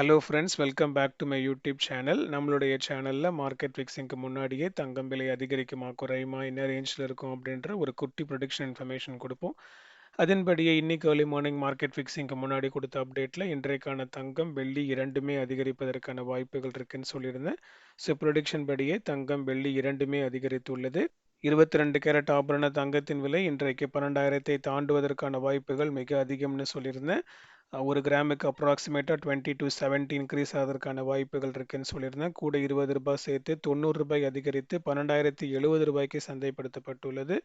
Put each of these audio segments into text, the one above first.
Hello friends, welcome back to my YouTube channel. நம்மளுடைய சேனலில் market ஃபிக்ஸிங்க்கு முன்னாடியே தங்கம் விலை அதிகரிக்குமா குறையுமா என்ன ரேஞ்சில் இருக்கும் அப்படின்ற ஒரு குட்டி ப்ரொடிக்ஷன் இன்ஃபர்மேஷன் கொடுப்போம். அதன்படியே இன்னைக்கு ஏர்லி மார்னிங் மார்க்கெட் ஃபிக்ஸிங்க்கு முன்னாடி கொடுத்த அப்டேட்டில் இன்றைக்கான தங்கம் வெள்ளி இரண்டுமே அதிகரிப்பதற்கான வாய்ப்புகள் இருக்குன்னு சொல்லியிருந்தேன். ஸோ ப்ரொடிக்ஷன் படியே தங்கம் வெள்ளி இரண்டுமே அதிகரித்துள்ளது. 22 கேரட் ஆபரண தங்கத்தின் விலை இன்றைக்கு 12,000 தாண்டுவதற்கான வாய்ப்புகள் மிக அதிகம்னு சொல்லியிருந்தேன். ஒரு கிராமுக்கு அப்ராக்சிமேட்டாக 20 to 70 இன்க்ரீஸ் ஆவதற்கான வாய்ப்புகள் இருக்குன்னு சொல்லியிருந்தேன். கூட ₹20 சேர்த்து ₹90 அதிகரித்து 12,070 ரூபாய்க்கு சந்தைப்படுத்தப்பட்டுள்ளது.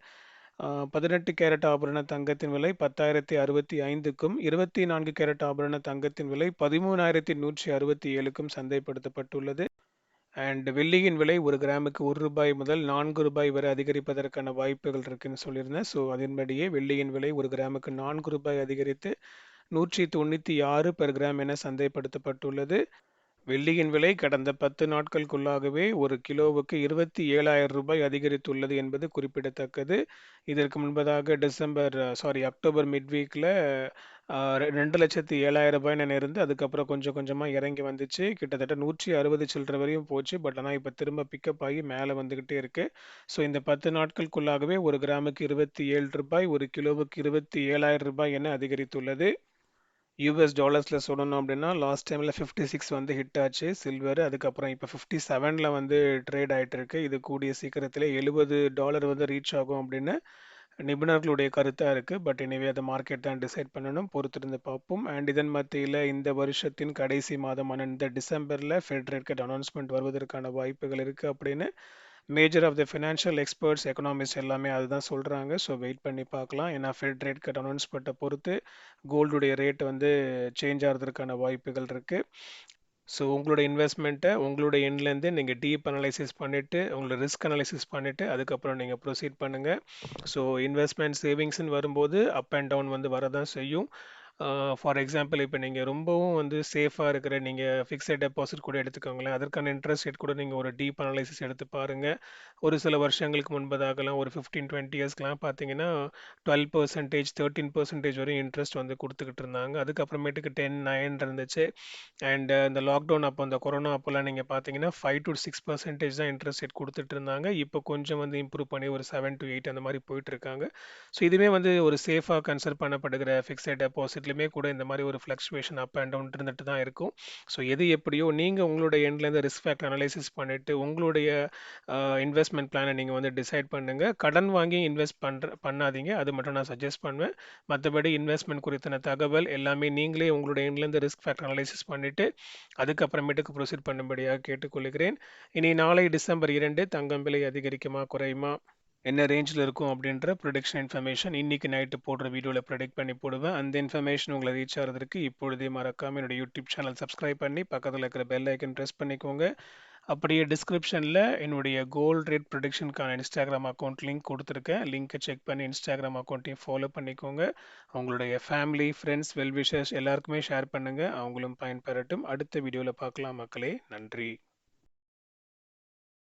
18 கேரட் ஆபரண தங்கத்தின் விலை 10,065க்கும் 24 கேரட் ஆபரண தங்கத்தின் விலை 13,167க்கும் சந்தைப்படுத்தப்பட்டுள்ளது. அண்ட் வெள்ளியின் விலை ஒரு கிராமுக்கு ₹1 முதல் ₹4 வரை அதிகரிப்பதற்கான வாய்ப்புகள் இருக்குன்னு சொல்லியிருந்தேன். ஸோ அதன்படியே வெள்ளியின் விலை ஒரு கிராமுக்கு ₹4 அதிகரித்து 196 பெர் கிராம் என சந்தைப்படுத்தப்பட்டுள்ளது. வெள்ளியின் விலை கடந்த 10 நாட்களுக்குள்ளாகவே ஒரு கிலோவுக்கு ₹27,000 அதிகரித்துள்ளது என்பது குறிப்பிடத்தக்கது. இதற்கு முன்பதாக அக்டோபர் மிட் வீக்கில் 2,07,000 என இருந்து அதுக்கப்புறம் கொஞ்சம் கொஞ்சமாக இறங்கி வந்துச்சு. கிட்டத்தட்ட 160 சில்லற வரையும் போச்சு. பட் ஆனால் இப்போ திரும்ப பிக்கப் ஆகி மேலே வந்துக்கிட்டே இருக்கு. ஸோ இந்த 10 நாட்களுக்குள்ளாகவே ஒரு கிராமுக்கு ₹27, ஒரு கிலோவுக்கு ₹27,000 என அதிகரித்துள்ளது. யூஎஸ் டாலர்ஸில் சொல்லணும் அப்படின்னா லாஸ்ட் டைமில் 56 வந்து ஹிட் ஆச்சு சில்வர். அதுக்கப்புறம் இப்போ 57ல் வந்து ட்ரேட் ஆகிட்டு இருக்கு. இது கூடிய சீக்கிரத்தில் $70 வந்து ரீச் ஆகும் அப்படின்னு நிபுணர்களுடைய கருத்தாக இருக்குது. பட் எனவே அதை மார்க்கெட் தான் டிசைட் பண்ணணும், பொறுத்திருந்து பார்ப்போம். அண்ட் இதன் மத்தியில் இந்த வருஷத்தின் கடைசி மாதமான இந்த டிசம்பரில் ஃபெட் ரேட் கட் அனௌன்ஸ்மெண்ட் வருவதற்கான வாய்ப்புகள் இருக்குது அப்படின்னு major of the financial experts economist எல்லாமே அதுதான் சொல்கிறாங்க. ஸோ வெயிட் பண்ணி பார்க்கலாம். ஏன்னா ஃபெட் ரேட் கட் அனௌன்ஸ்மெண்ட்டை பொறுத்து கோல்டுடைய ரேட் வந்து சேஞ்ச் ஆகிறதுக்கான வாய்ப்புகள் இருக்குது. ஸோ உங்களோட இன்வெஸ்ட்மெண்ட்டை உங்களோட எண்ட்லேருந்து நீங்கள் டீப் அனலைசிஸ் பண்ணிவிட்டு உங்களோட ரிஸ்க் அனலைசிஸ் பண்ணிவிட்டு அதுக்கப்புறம் நீங்கள் ப்ரொசீட் பண்ணுங்கள். ஸோ இன்வெஸ்ட்மெண்ட் சேவிங்ஸ்ன்னு வரும்போது அப் அண்ட் டவுன் வந்து வரதான் செய்யும். ஃபார் எக்ஸாம்பிள் இப்போ நீங்கள் ரொம்பவும் வந்து சேஃபாக இருக்கிற நீங்கள் ஃபிக்ஸட் டெபாசிட் கூட எடுத்துக்கோங்களேன். அதற்கான இன்ட்ரெஸ்ட் ரேட் கூட நீங்கள் ஒரு டீப் அனலைசிஸ் எடுத்து பாருங்கள். ஒரு சில வருஷங்களுக்கு முன்பதாகலாம் ஒரு 15-20 இயர்ஸ்க்கெலாம் பார்த்தீங்கன்னா 12%, 13% வரையும் இன்ட்ரெஸ்ட் வந்து கொடுத்துக்கிட்டு இருந்தாங்க. அதுக்கப்புறமேட்டுக்கு 10, 9 இருந்துச்சு. அண்ட் இந்த லாக்டவுன் அப்போ அந்த கொரோனா அப்போல்லாம் நீங்கள் பார்த்தீங்கன்னா 5 to 6% தான் இன்ட்ரெஸ்ட் ரேட் கொடுத்துட்டு இருந்தாங்க. இப்போ கொஞ்சம் வந்து இம்ப்ரூவ் பண்ணி ஒரு 7 to 8 அந்த மாதிரி போயிட்டு இருக்காங்க. ஸோ இதுவே வந்து ஒரு சேஃபாக கன்சிடர் பண்ணப்படுகிற ஃபிக்ஸட் டெபாசிட்லையுமே கூட இந்த மாதிரி ஒரு ஃப்ளக்சுவேஷன் அப் அண்ட் டவுன் இருந்துட்டு தான் இருக்கும். ஸோ எது எப்படியோ நீங்கள் உங்களோட எண்ட்லேருந்து ரிஸ்க் ஃபேக்டர் அனலைசிஸ் பண்ணிவிட்டு உங்களுடைய இன்வெஸ்ட்மெண்ட் பிளானை நீங்கள் வந்து டிசைட் பண்ணுங்கள். கடன் வாங்கி இன்வெஸ்ட் பண்ணாதீங்க, அது மட்டும் நான் சஜஸ்ட் பண்ணுவேன். மற்றபடி இன்வெஸ்ட்மெண்ட் குறித்தான தகவல் எல்லாமே நீங்களே உங்களோட எண்ட்லேருந்து ரிஸ்க் ஃபேக்டர் அனலைசிஸ் பண்ணிவிட்டு அதுக்கப்புறமேட்டுக்கு ப்ரொசீட் பண்ணும்படியாக கேட்டுக்கொள்கிறேன். இனி நாளை டிசம்பர் 2 தங்கம் விலை அதிகரிக்குமா குறையுமா என்ன ரேஞ்சில் இருக்கும் அப்படின்ற ப்ரொடிக்ஷன் இன்ஃபர்மேஷன் இன்னைக்கு நைட்டு போடுற வீடியோவில் ப்ரெடிக்ட் பண்ணி போடுவேன். அந்த இன்ஃபர்மேஷன் உங்களை ரீச் ஆகிறதுக்கு இப்பொழுதே மறக்காமல் என்னோட யூடியூப் சேனல் சப்ஸ்கிரைப் பண்ணி பக்கத்தில் இருக்கிற பெல் ஐக்கன் ப்ரெஸ் பண்ணிக்கோங்க. அப்படியே டிஸ்கிரிப்ஷனில் என்னுடைய கோல்ட் ரேட் ப்ரொடிக்ஷனுக்கான இன்ஸ்டாகிராம் அக்கௌண்ட் லிங்க் கொடுத்துருக்கேன். லிங்க்கை செக் பண்ணி இன்ஸ்டாகிராம் அக்கௌண்ட்டையும் ஃபாலோ பண்ணிக்கோங்க. உங்களுடைய ஃபேமிலி, ஃப்ரெண்ட்ஸ், வெல்விஷர்ஸ் எல்லாருக்குமே ஷேர் பண்ணுங்கள். அவங்களும் பயன்பெறட்டும். அடுத்த வீடியோவில் பார்க்கலாம் மக்களே. நன்றி.